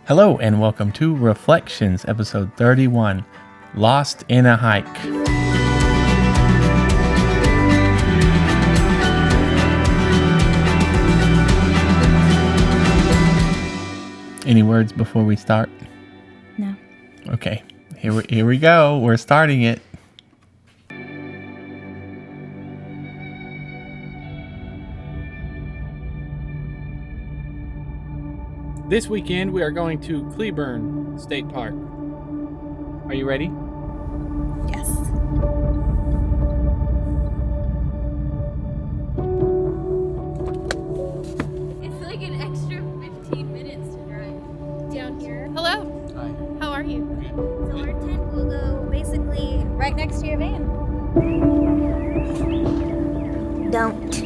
Hello and welcome to Reflections, episode 31, Lost in a Hike. Any words before we start? No. Okay, here we go. We're starting it. This weekend we are going to Cleburne State Park. Are you ready? Yes. It's like an extra 15 minutes to drive down here. Hello. Hi. How are you? Good. So our tent will go basically right next to your van. Don't.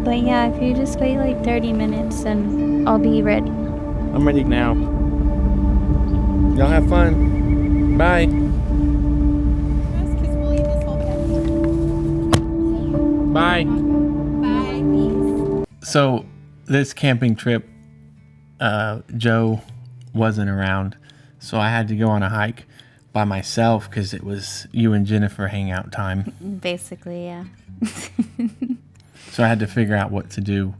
But yeah, if you just wait like 30 minutes, then I'll be ready. I'm ready now. Y'all have fun. Bye. Because we'll eat this whole thing. Bye. Bye. So this camping trip, Joe wasn't around, so I had to go on a hike by myself because it was you and Jennifer hangout time. Basically, yeah. So I had to figure out what to do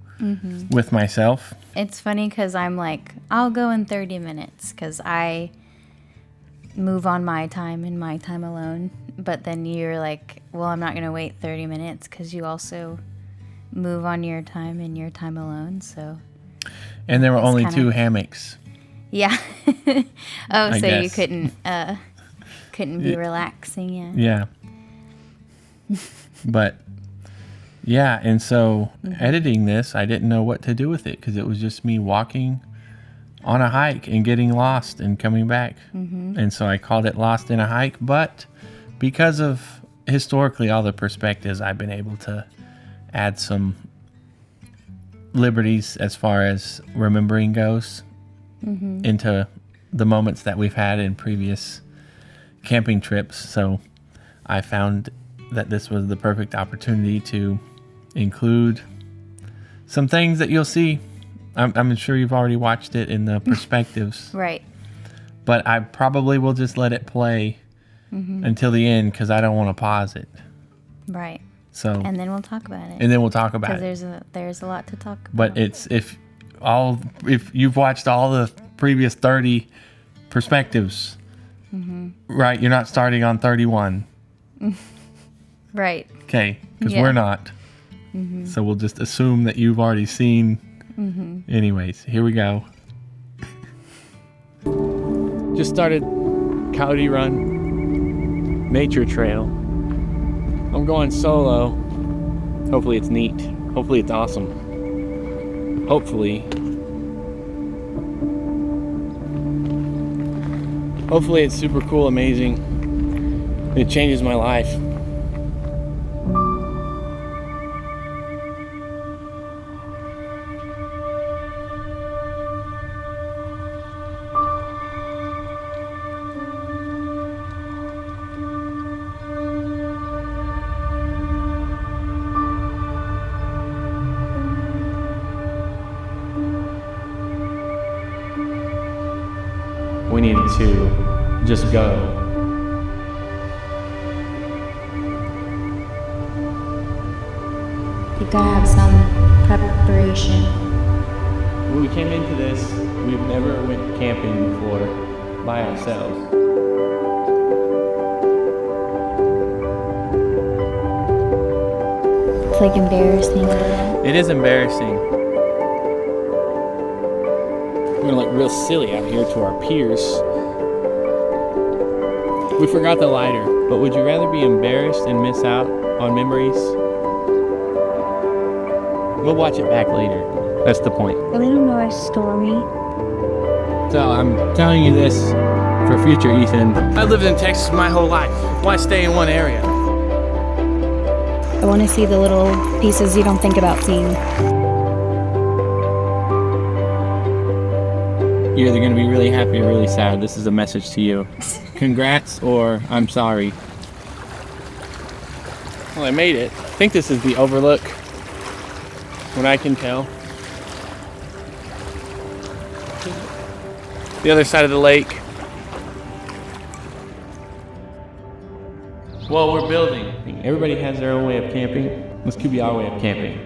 with myself. It's funny because I'm like, I'll go in 30 minutes because I move on my time and my time alone. But then you're like, well, I'm not going to wait 30 minutes because you also move on your time and your time alone. So, And there were It's only kinda- 2 hammocks. yeah. I So you guess. couldn't be relaxing, yeah. Yeah. But yeah, and so editing this, I didn't know what to do with it because it was just me walking on a hike and getting lost and coming back. And so I called it Lost in a Hike. But because of historically all the perspectives, I've been able to add some liberties as far as remembering goes into the moments that we've had in previous camping trips. So I found that this was the perfect opportunity to include some things that you'll see. I'm sure you've already watched it in the perspectives, Right. but I probably will just let it play until the end because I don't want to pause it. Right. So And then we'll talk about it. and then we'll talk about Because it. there's a lot to talk about. But it's if you've watched all the previous 30 perspectives, right? You're not starting on 31. Right. Okay, because Yeah. we're not. So we'll just assume that you've already seen. Anyways, here we go. Just started Coyote Run Nature Trail. I'm going solo. Hopefully it's neat. Hopefully it's awesome. Hopefully it's super cool, amazing. It changes my life. We needed to just go. You gotta have some preparation. When we came into this, we've never went camping before by ourselves. It's like embarrassing. It is embarrassing. We're gonna look real silly out here to our peers. We forgot the lighter, But would you rather be embarrassed and miss out on memories? We'll watch it back later. That's the point. We don't know our story. So I'm telling you this for future Ethan. I lived in Texas my whole life. Why stay in one area? I want to see the little pieces you don't think about seeing. You're either going to be really happy or really sad. This is a message to you. Congrats or I'm sorry. Well, I made it. I think this is the overlook, what I can tell. The other side of the lake. Well, we're building. Everybody has their own way of camping. This could be our way of camping.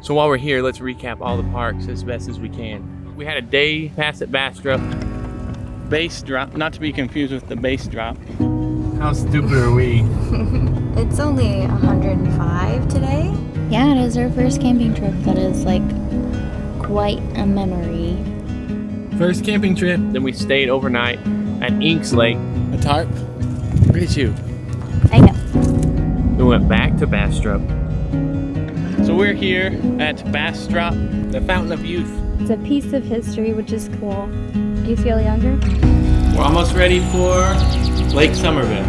So while we're here, let's recap all the parks as best as we can. We had a day pass at Bastrop. Base drop, not to be confused with the base drop. How stupid are we? It's only 105 today. Yeah, it is our first camping trip. That is like quite a memory. First camping trip. Then we stayed overnight at Inks Lake. A tarp? Look at you. I know. We went back to Bastrop. So we're here at Bastrop, the Fountain of Youth. It's a piece of history, which is cool. Do you feel younger? We're almost ready for Lake Somerville.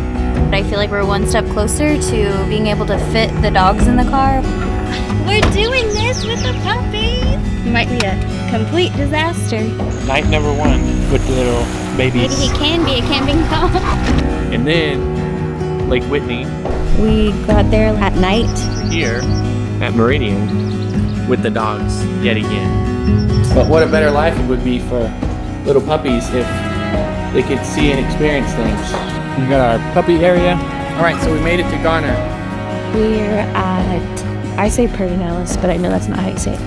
I feel like we're one step closer to being able to fit the dogs in the car. We're doing this with the puppies. It might be a complete disaster. Night number 1 with the little babies. Maybe he can be a camping dog. And then Lake Whitney. We got there at night. Here at Meridian with the dogs yet again. But what a better life it would be for little puppies if they could see and experience things. We got our puppy area. All right, so we made it to Garner. We're at, I say Pedernales, but I know that's not how you say it.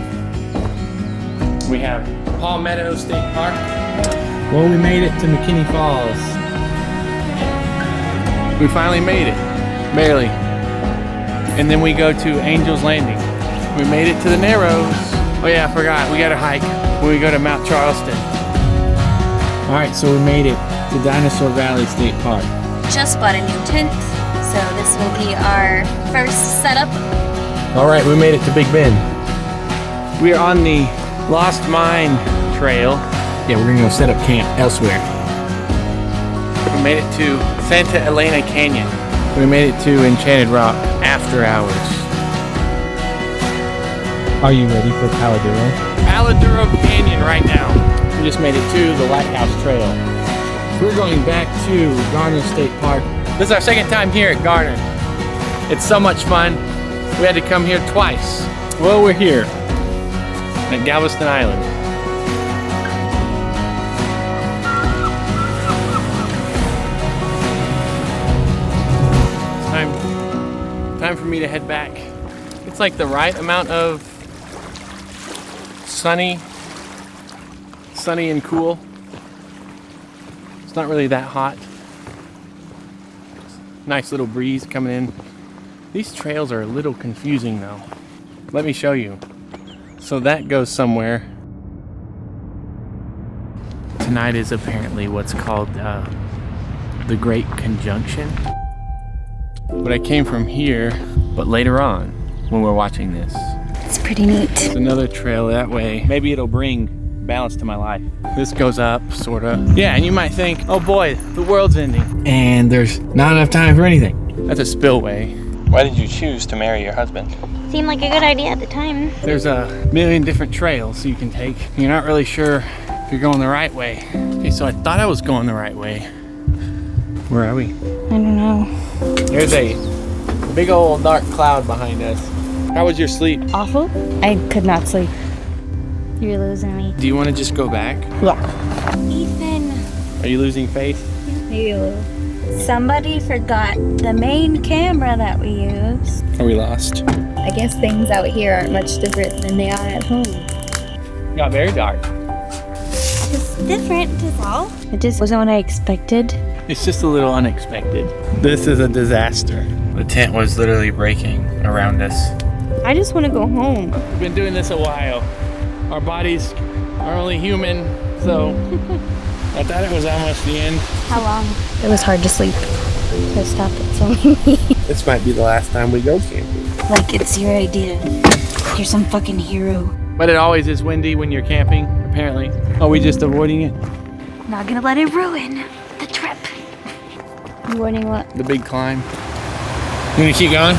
We have Palmetto State Park. Well, we made it to McKinney Falls. We finally made it, barely. And then we go to Angel's Landing. We made it to the Narrows. Oh yeah, I forgot, we gotta hike when we go to Mount Charleston. All right, so we made it to Dinosaur Valley State Park. Just bought a new tent, so this will be our first setup. All right, we made it to Big Bend. We are on the Lost Mine Trail. Yeah, we're gonna go set up camp elsewhere. We made it to Santa Elena Canyon. We made it to Enchanted Rock after hours. Are you ready for Paladuro? Paladuro Canyon right now. We just made it to the Lighthouse Trail. We're going back to Garner State Park. This is our second time here at Garner. It's so much fun. We had to come here twice. Well, we're here at Galveston Island. It's time for me to head back. It's like the right amount of sunny and cool. It's not really that hot. Nice little breeze coming in. These trails are a little confusing though. Let me show you. So that goes somewhere. Tonight is apparently what's called the Great Conjunction. But I came from here, but later on when we're watching this. It's pretty neat. There's another trail that way. Maybe it'll bring balance to my life. This goes up, sorta. Yeah, and you might think, oh boy, the world's ending. And there's not enough time for anything. That's a spillway. Why did you choose to marry your husband? Seemed like a good idea at the time. There's a million different trails you can take. You're not really sure if you're going the right way. Okay, so I thought I was going the right way. Where are we? I don't know. There's a big old dark cloud behind us. How was your sleep? Awful? I could not sleep. You're losing me. Do you want to just go back? Yeah. Ethan. Are you losing faith? Maybe a little. Somebody forgot the main camera that we use. Are we lost? I guess things out here aren't much different than they are at home. It got very dark. Just different is all. It just wasn't what I expected. It's just a little unexpected. This is a disaster. The tent was literally breaking around us. I just want to go home. We've been doing this a while. Our bodies are only human, so I thought it was almost the end. How long? It was hard to sleep. So stop it. It's only me. This might be the last time we go camping. Like it's your idea. You're some fucking hero. But it always is windy when you're camping, apparently. Are we just avoiding it? Not gonna let it ruin the trip. Avoiding what? The big climb. You gonna keep going?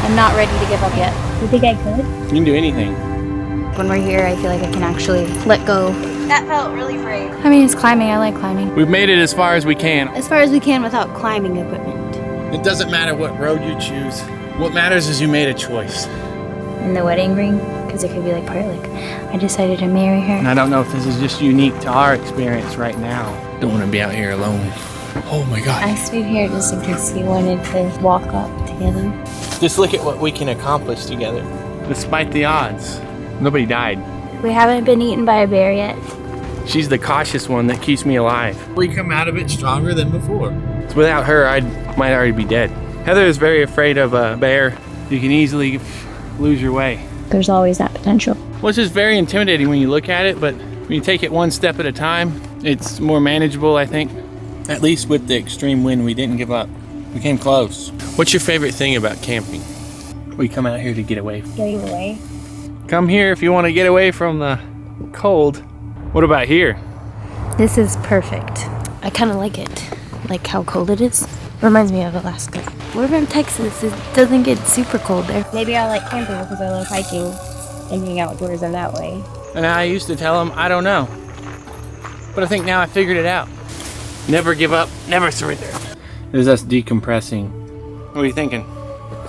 I'm not ready to give up yet. You think I could? You can do anything. When we're here, I feel like I can actually let go. That felt really brave. I mean, it's climbing. I like climbing. We've made it as far as we can. As far as we can without climbing equipment. It doesn't matter what road you choose. What matters is you made a choice. And the wedding ring, because it could be like part like, I decided to marry her. And I don't know if this is just unique to our experience right now. Don't want to be out here alone. Oh my God. I stayed here just in case you wanted to walk up together. Just look at what we can accomplish together. Despite the odds. Nobody died. We haven't been eaten by a bear yet. She's the cautious one that keeps me alive. We come out of it stronger than before. Without her, I might already be dead. Heather is very afraid of a bear. You can easily lose your way. There's always that potential. Well, it's just very intimidating when you look at it, but when you take it one step at a time, it's more manageable, I think. At least with the extreme wind, we didn't give up. We came close. What's your favorite thing about camping? We come out here to get away. Getting away? Come here if you want to get away from the cold. What about here? This is perfect. I kind of like it. Like how cold it is. Reminds me of Alaska. We're from Texas. It doesn't get super cold there. Maybe I like camping because I love hiking and being outdoors in that way. And I used to tell them, I don't know. But I think now I figured it out. Never give up, never surrender. There's us decompressing. What are you thinking?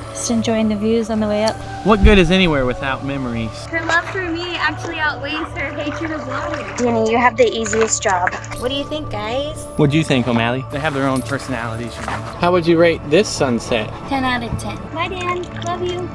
Just enjoying the views on the way up. What good is anywhere without memories? Her love for me actually outweighs her hatred of water. Danny, you have the easiest job. What do you think, guys? What do you think, O'Malley? They have their own personalities. How would you rate this sunset? 10 out of 10. Bye, Dan. Love you.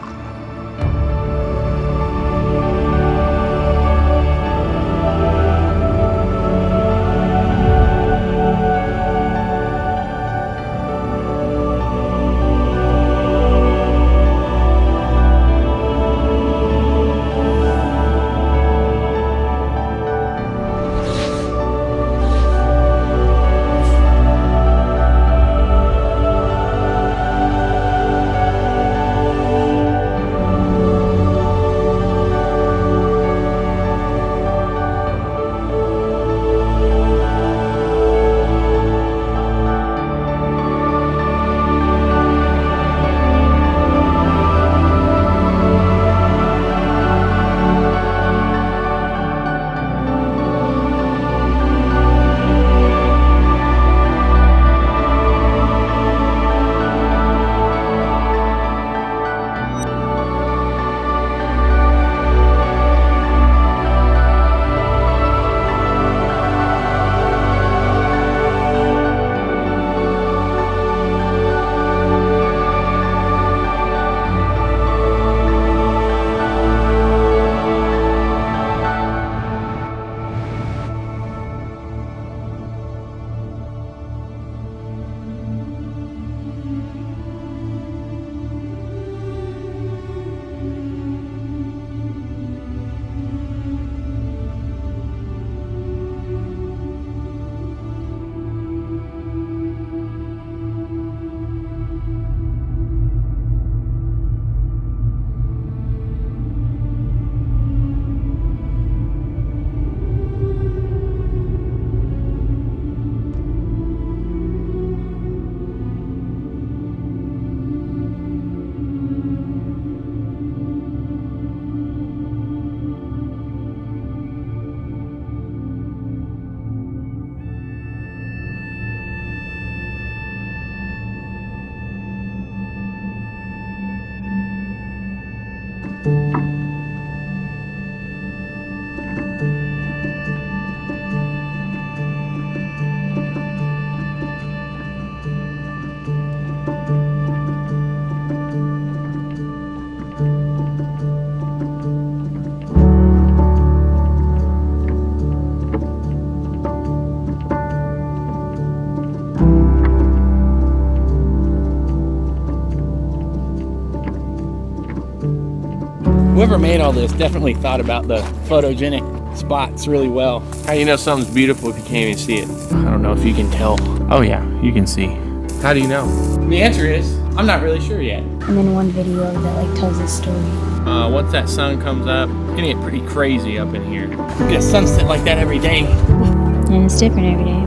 Whoever made all this definitely thought about the photogenic spots really well. How do you know something's beautiful if you can't even see it? I don't know if you can tell. Oh yeah, you can see. How do you know? The answer is, I'm not really sure yet. And then one video that like tells a story. Once that sun comes up, it's gonna get pretty crazy up in here. We get a sunset like that every day. And it's different every day.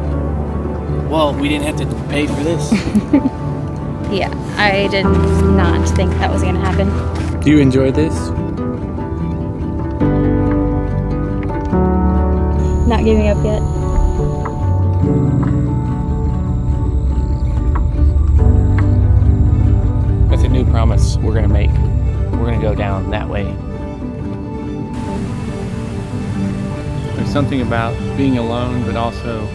Well, we didn't have to pay for this. Yeah, I did not think that was gonna happen. Do you enjoy this? Not giving up yet. That's a new promise we're gonna make. We're gonna go down that way. There's something about being alone, but also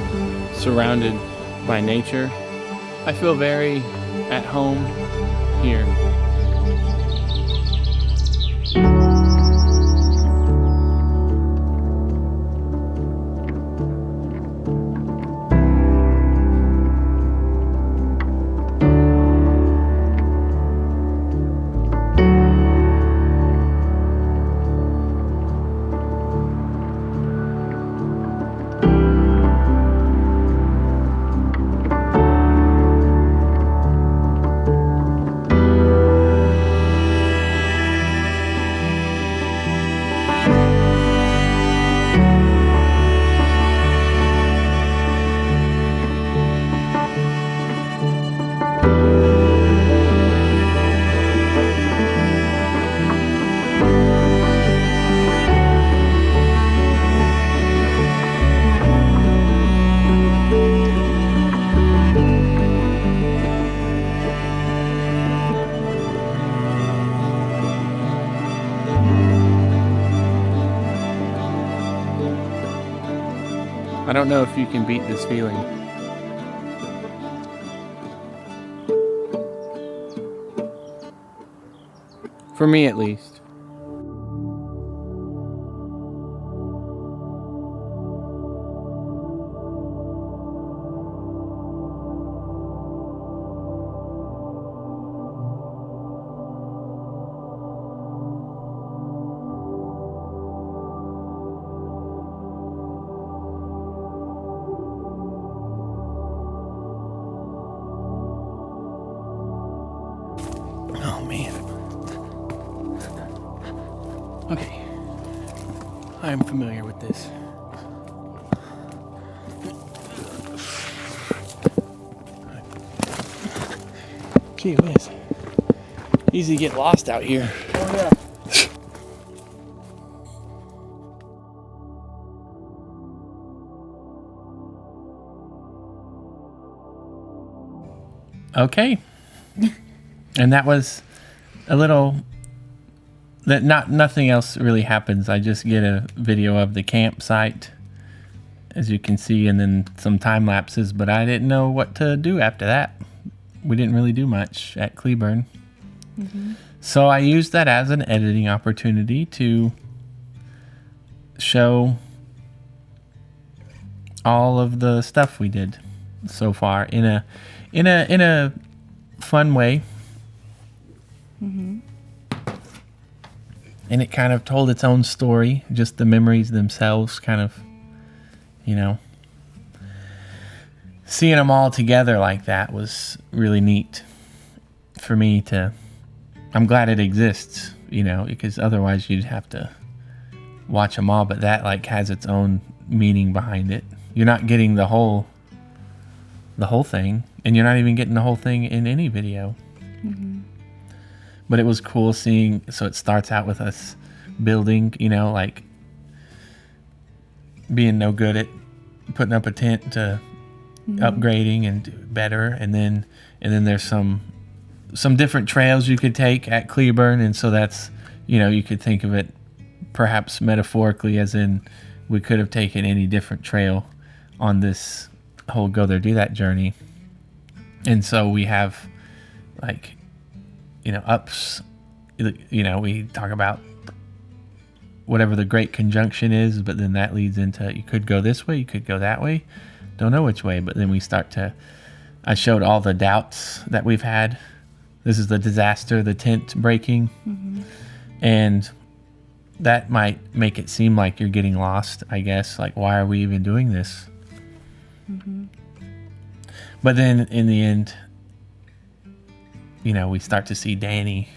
surrounded by nature. I feel very at home here. I don't know if you can beat this feeling. For me, at least. Oh man. Okay. I am familiar with this. Gee whiz. Easy to get lost out here. Oh yeah. Okay. And that was a little that nothing else really happens. I just get a video of the campsite, as you can see, and then some time lapses, but I didn't know what to do after that. We didn't really do much at Cleburne. Mm-hmm. So I used that as an editing opportunity to show all of the stuff we did so far in a fun way. Mm-hmm. And it kind of told its own story, just the memories themselves, kind of, seeing them all together like that was really neat for me to. I'm glad it exists, because otherwise you'd have to watch them all, but that has its own meaning behind it. You're not getting the whole thing, and you're not even getting the whole thing in any video. Mm-hmm. But it was cool seeing, so it starts out with us building, being no good at putting up a tent to upgrading and do better. And then there's some different trails you could take at Cleburne. And so that's, you could think of it perhaps metaphorically as in we could have taken any different trail on this whole Go There Do That journey. And so we have ups, we talk about whatever the great conjunction is, but then that leads into you could go this way, you could go that way, don't know which way, but then we start to, I showed all the doubts that we've had. This is the disaster, the tent breaking, and that might make it seem like you're getting lost, I guess. Like, why are we even doing this? But then in the end, we start to see Danny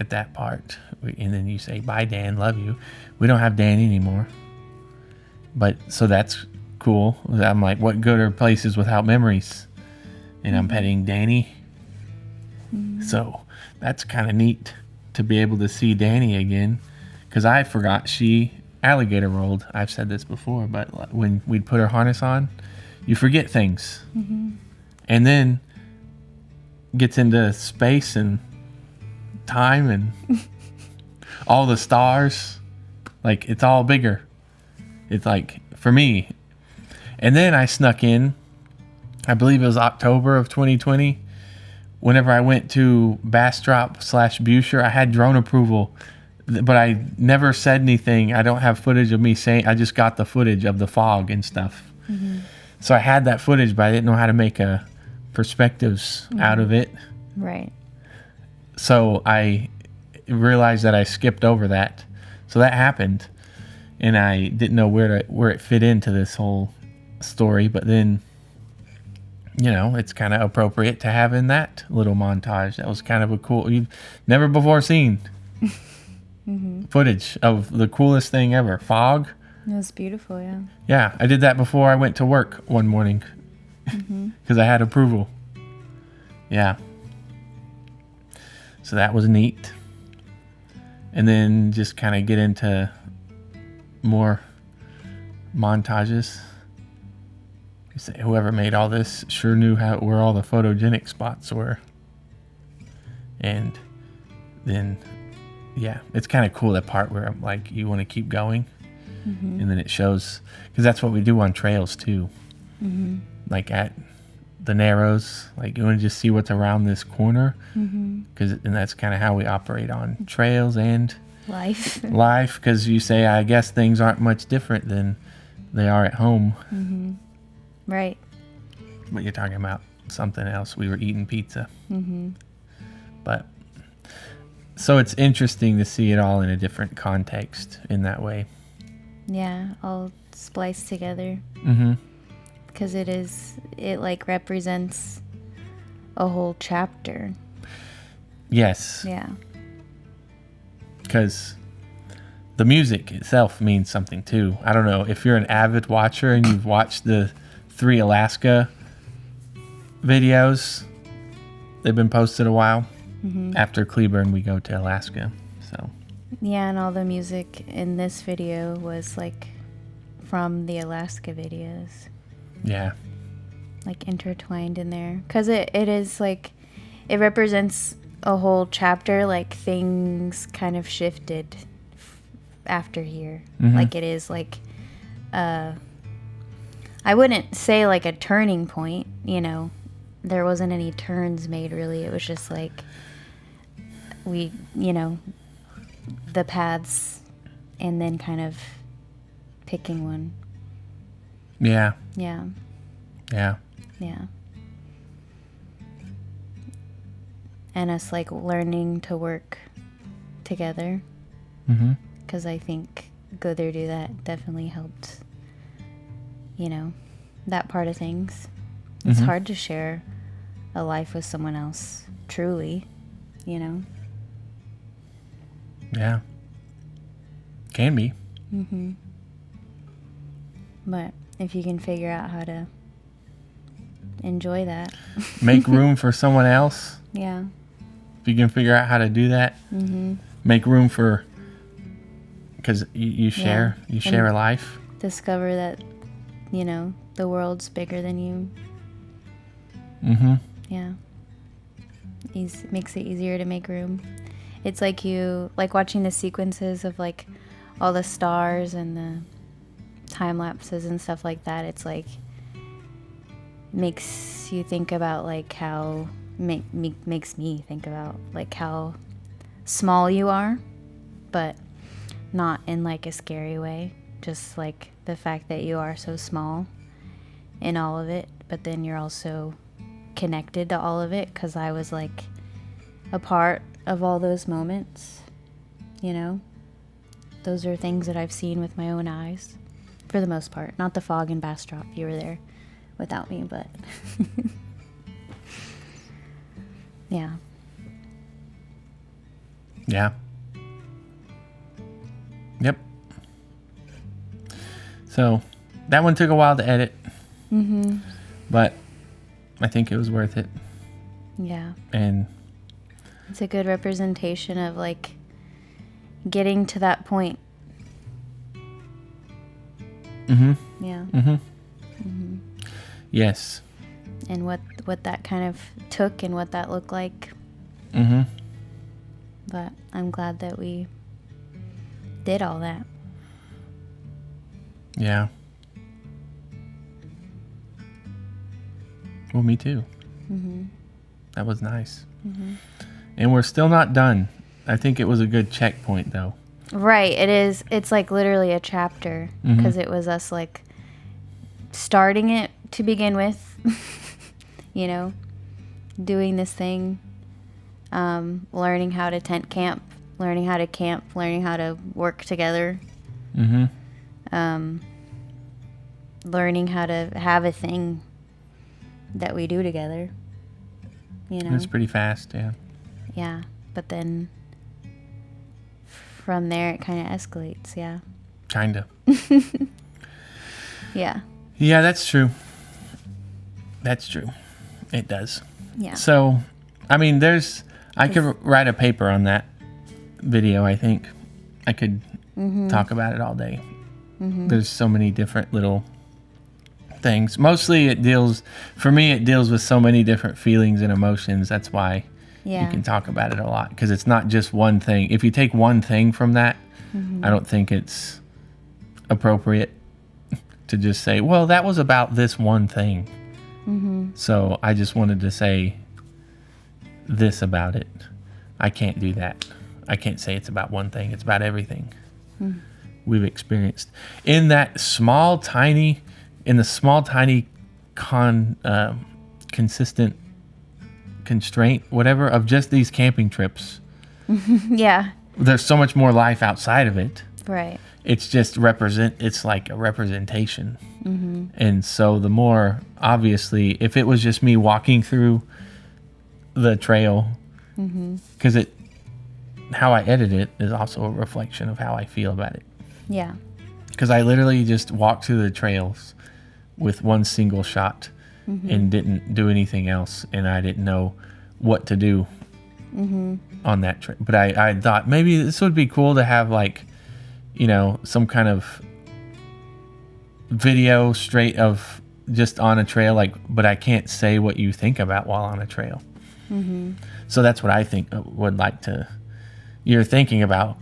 at that part. And then you say, bye, Dan, love you. We don't have Danny anymore. But so that's cool. I'm like, what good are places without memories? And I'm petting Danny. So that's kind of neat to be able to see Danny again. Because I forgot she alligator rolled. I've said this before, but when we'd put her harness on, you forget things. And then gets into space and time and all the stars. Like, it's all bigger. It's like, for me. And then I snuck in, I believe it was October of 2020, whenever I went to Bastrop / Busher. I had drone approval, but I never said anything. I don't have footage of me saying, I just got the footage of the fog and stuff. So I had that footage, but I didn't know how to make a perspectives out of it. Right. So I realized that I skipped over that. So that happened, and I didn't know where it fit into this whole story. But then, it's kind of appropriate to have in that little montage. That was kind of a cool, you've never before seen footage of the coolest thing ever. Fog. It was beautiful, yeah. Yeah, I did that before I went to work one morning because I had approval. Yeah. So that was neat. And then just kind of get into more montages. You say, whoever made all this sure knew where all the photogenic spots were. And then, yeah, it's kind of cool, that part where I'm like, you want to keep going. And then it shows, because that's what we do on trails too. Like at the Narrows, like you want to just see what's around this corner, and that's kind of how we operate on trails and Life. Because you say, I guess things aren't much different than they are at home. Right. But you're talking about something else. We were eating pizza. But so it's interesting to see it all in a different context in that way. Yeah, all spliced together. Because it like represents a whole chapter. Yes. Yeah. Because the music itself means something too. I don't know if you're an avid watcher and you've watched the 3 Alaska videos. They've been posted a while. After Cleburne, we go to Alaska. So. Yeah, and all the music in this video was like from the Alaska videos. Yeah. Like intertwined in there. Because it is like, it represents a whole chapter. Like things kind of shifted after here. Like it is like, I wouldn't say like a turning point, There wasn't any turns made really. It was just like, the paths and then kind of picking one. Yeah. Yeah. Yeah. Yeah. And us like learning to work together. Because I think go there, do that definitely helped, that part of things. It's hard to share a life with someone else, truly, Yeah. Can be. But if you can figure out how to enjoy that. Make room for someone else. Yeah. If you can figure out how to do that. Make room for, because you share, you share a life. Discover that, the world's bigger than you. Yeah. Makes it easier to make room. It's like watching the sequences of like all the stars and the time lapses and stuff like that. It's like makes you think about like how makes me think about like how small you are, but not in like a scary way. Just like the fact that you are so small in all of it, but then you're also connected to all of it, because I was like a part of all those moments, those are things that I've seen with my own eyes, for the most part. Not the fog and Bastrop. You were there without me, but yeah. Yeah. Yep. So that one took a while to edit. Mm-hmm. But I think it was worth it. Yeah. And It's a good representation of like getting to that point. mm-hmm. Yeah. Mm-hmm. Yes. And what that kind of took and what that looked like. Mm-hmm. But I'm glad that we did all that. Yeah. Well, me too. Mm-hmm. That was nice. Mm-hmm. And we're still not done. I think it was a good checkpoint, though. Right. It is. It's like literally a chapter Mhm. because it was us like starting it to begin with, you know, doing this thing, learning how to tent camp, learning how to camp, learning how to work together, Mm-hmm. learning how to have a thing that we do together, you know. It's pretty fast, yeah. Yeah. But then from there it kind of escalates. Yeah. Kinda. Yeah. Yeah, that's true. That's true. It does. Yeah. So, I mean, I could write a paper on that video, I think. I could talk about it all day. There's so many different little things. Mostly for me, it deals with so many different feelings and emotions. That's why Yeah. you can talk about it a lot, because it's not just one thing. If you take one thing from that, I don't think it's appropriate to just say, well, that was about this one thing. So I just wanted to say this about it. I can't do that. I can't say it's about one thing. It's about everything we've experienced in that small, tiny consistent constraint, whatever, of just these camping trips. Yeah. There's so much more life outside of it. Right. It's just it's like a representation. And so the more, obviously, if it was just me walking through the trail, because how I edit it is also a reflection of how I feel about it. Yeah. Because I literally just walked through the trails with one single shot and didn't do anything else, and I didn't know what to do on that trip. But I thought maybe this would be cool to have, like, you know, some kind of video straight of just on a trail, like, but I can't say what you think about while on a trail. So that's what I think would like to. You're thinking about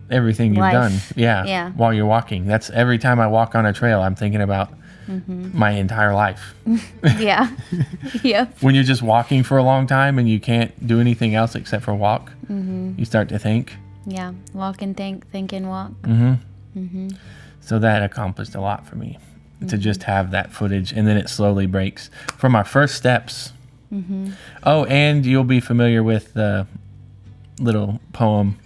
everything you've Life. done, Yeah. while you're walking. That's every time I walk on a trail, I'm thinking about my entire life. Yeah. Yep. When you're just walking for a long time and you can't do anything else except for walk, you start to think. Yeah. Walk and think and walk. So that accomplished a lot for me, to just have that footage, and then it slowly breaks from our first steps. Oh, and you'll be familiar with the little poem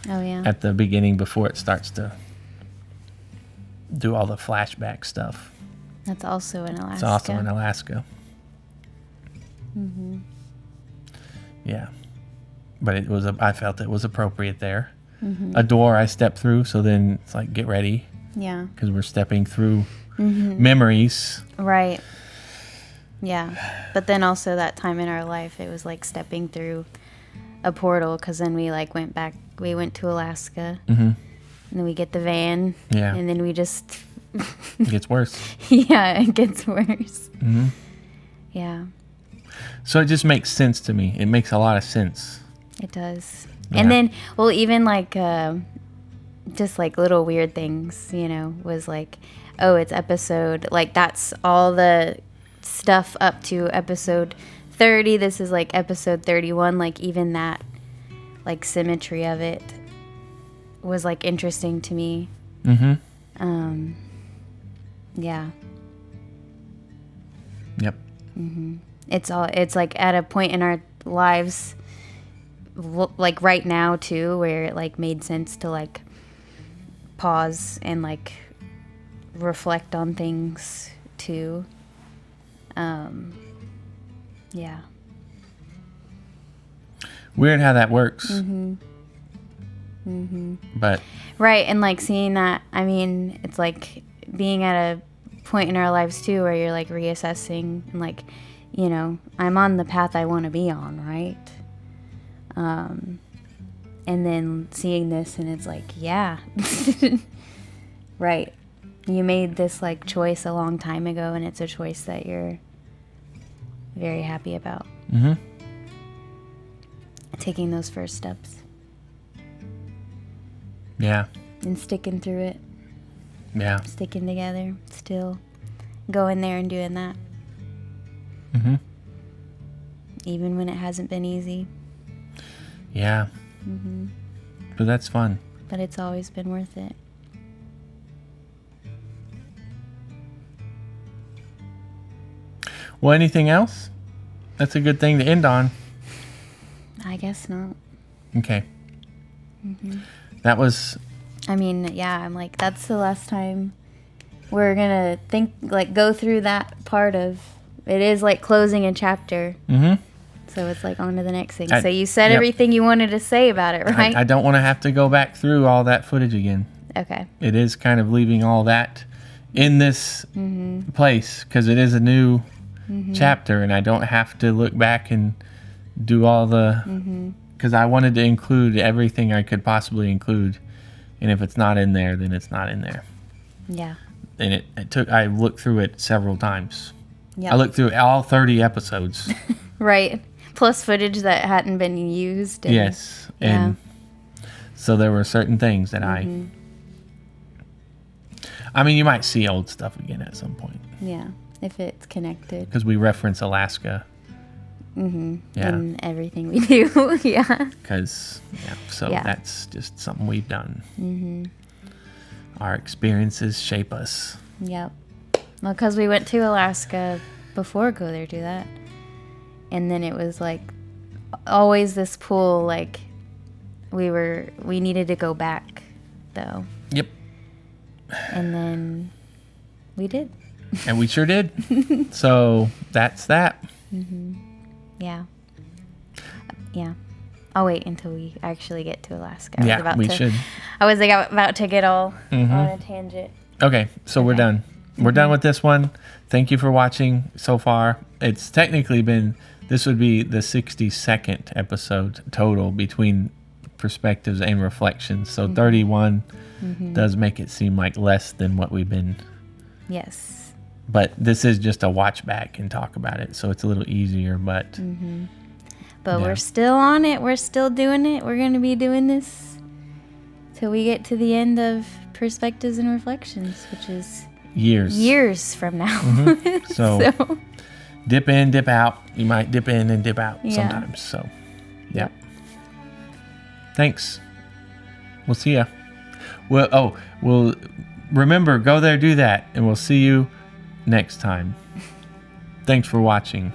Oh, yeah. at the beginning before it starts to do all the flashback stuff. That's also in Alaska. It's also in Alaska. Yeah. But I felt it was appropriate there. A door I stepped through, so then it's like, get ready, Yeah. because we're stepping through memories. Right. Yeah. But then also that time in our life, it was like stepping through a portal, because then we like went to Alaska, and then we get the van, Yeah. and then we just, It gets worse. yeah, it gets worse. Yeah, So it just makes sense to me. It makes a lot of sense. it does. Yeah. And then, well, even like, just like little weird things, you know, was like, oh, it's episode, like that's all the stuff up to episode 30. This is like episode 31. Like even that, like symmetry of it was like interesting to me. Yeah. Yep. It's like at a point in our lives, like right now too, where it like made sense to like pause and like reflect on things too. Yeah. Weird how that works. But Right, and like seeing that, I mean, it's like being at a point in our lives too where you're like reassessing and like, you know, I'm on the path I want to be on, right? And then seeing this and it's like, yeah. Right. You made this like choice a long time ago and it's a choice that you're very happy about. Taking those first steps yeah, and sticking through it, yeah. sticking together, still going there and doing that. Even when it hasn't been easy, Yeah. But that's fun. but it's always been worth it. Well, anything else? That's a good thing to end on. I guess not. Okay. That was, I mean, yeah, I'm like, that's the last time we're gonna go through that part of it. Is like closing a chapter. So it's like on to the next thing. So you said yep. everything you wanted to say about it, right? I don't want to have to go back through all that footage again. Okay. It is kind of leaving all that in this place because it is a new chapter and I don't have to look back and do all the, because I wanted to include everything I could possibly include. And if it's not in there, then it's not in there. Yeah. And I looked through it several times. Yeah. I looked through all 30 episodes. Right. Plus footage that hadn't been used. And, Yes. And so there were certain things that I mean, you might see old stuff again at some point. Yeah. If it's connected. Because we reference Alaska. Yeah. In everything we do. Yeah. Because, so Yeah. that's just something we've done. Our experiences shape us. Yep. Well, because we went to Alaska before Go There Do That. And then it was like always this pull, like we needed to go back though. Yep. And then we did. And we sure did. So that's that. Yeah. Yeah. I'll wait until we actually get to Alaska. Yeah, we should. I was like about to get all on a tangent. Okay, so we're done. We're done with this one. Thank you for watching so far. It's technically this would be the 62nd episode total between perspectives and reflections. So 31 does make it seem like less than what we've been. Yes. But this is just a watch back and talk about it. So it's a little easier, but But Yeah. we're still on it. We're still doing it. We're going to be doing this till we get to the end of Perspectives and Reflections, which is years from now. So dip in, dip out. You might dip in and dip out Yeah. sometimes. So, yeah. Thanks. We'll see ya. We'll remember, Go There, Do That, and we'll see you next time. Thanks for watching.